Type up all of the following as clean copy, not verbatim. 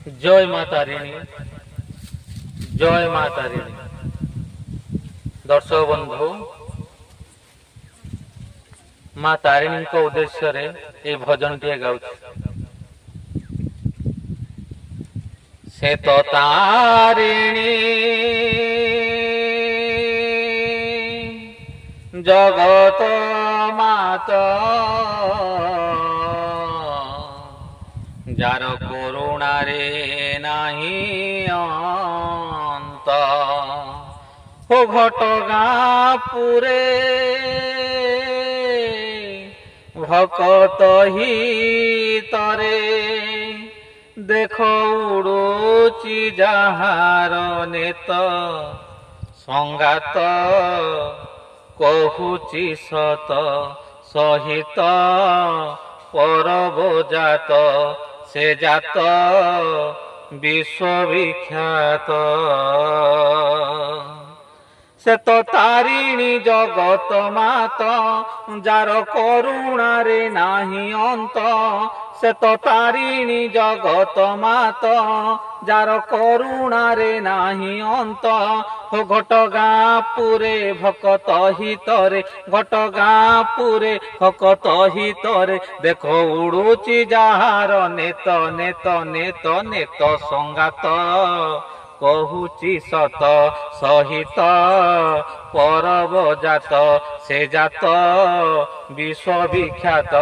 जय मा तारिणी, जय मा तारिणी। दर्शक बंधु, माँ तारिणी को उद्देश्य रे ये भजन टे गाउछ। से तो तारिणी जगत माता, जार करुणा रे नाही अंत। हो घटगां पुरे भकत हितरे, देख उड़ुची जाहार नेत संगात। कहुची सत सहित परब जात, से जात विश्वविख्यात। से तो तारिणी जगत मात, जार करुणा रे नाही अंत। से तो तारिणी जगत मात, जार करुणा रे नाही अंत। हो घटगां पुरे भकत हितरे, घटगां पुरे भकत हितरे, देखो उड़ुची जाहार नेत नेत नेत नेत संगात। कहुची सत सहित परब जात, से जात विश्वविख्यात।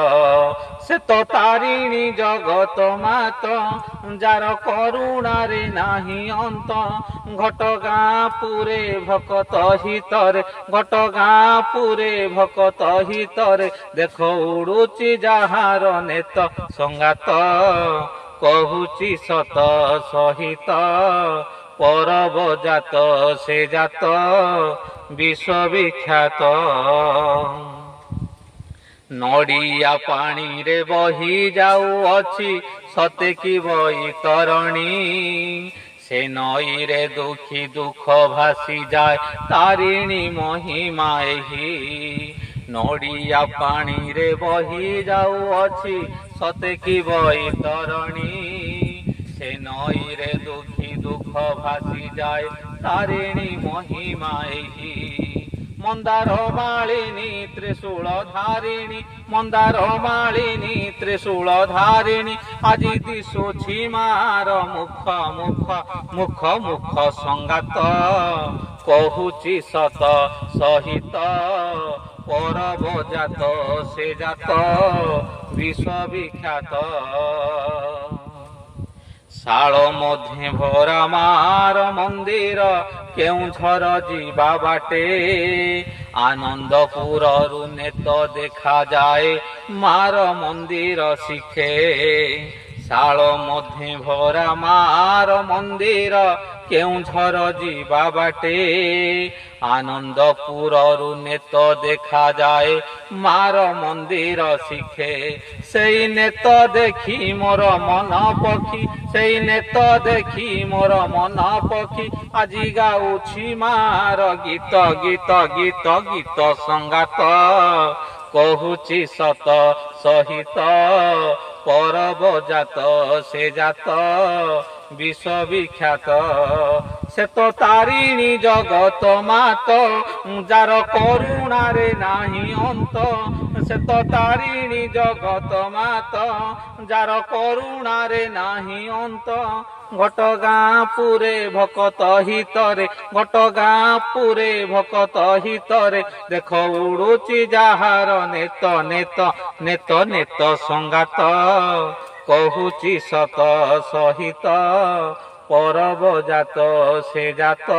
से तो तारिणी जगत मात, जार करुणा रे नाही अंत। घटगां पुरे भकत हितरे, घटगां पुरे भकत हितरे, देखो उड़ुची जाहार नेत संगात। कहुची सत सहित परब जात, से जात विश्वविख्यात। नड़िया पानी रे बही जाऊअछि सते कि बैतरणी। से नई रे दुखी दुख भासी जाए, तारिणी महिमा एही। नड़िया पानी रे बही जाऊअछि सते कि बैतरणी। से नई रे दुखी दुख भासी जाए, तारिणी महिमा एही। मंदार मालिनी त्रिशूल धारिणी, मंदार मालिनी त्रिशूल धारिणी, आजी दिशुछि मार मुख मुख मुख मुख संगात। कहुची सत सहित परब जात, से जात विश्वविख्यात। शाल मध्य भरा मार मंदिर, केउझर जीवा बाटे। आनंदपुर रु नेत देखा जाए, मार मंदिर शिखे। शाल मध्य भरा मार मंदिर, केउझर जीवा बाटे। आनंदपुर रु नेत देखा जाए, मार मंदिर शिखे। सेई नेत देखी मोर मन पखी, सेई नेत देखी मोर मन पखी, आजी गाउछि मार गीत गीत गीत गीत संगात। कहुची सत सहित परब जात, से जात विश्वविख्यात। से तो तारिणी जगत मात, जार करुणा रे नाही अंत। से तो तारिणी जगत मात, जार करुणा रे नाही अंत। घटगां पुरे भकत हितरे, घटगां पुरे भकत हितरे, देख उड़ुची जाहार नेत नेत नेत नेत संगात। कहुची सत सहित परब जात, से जात।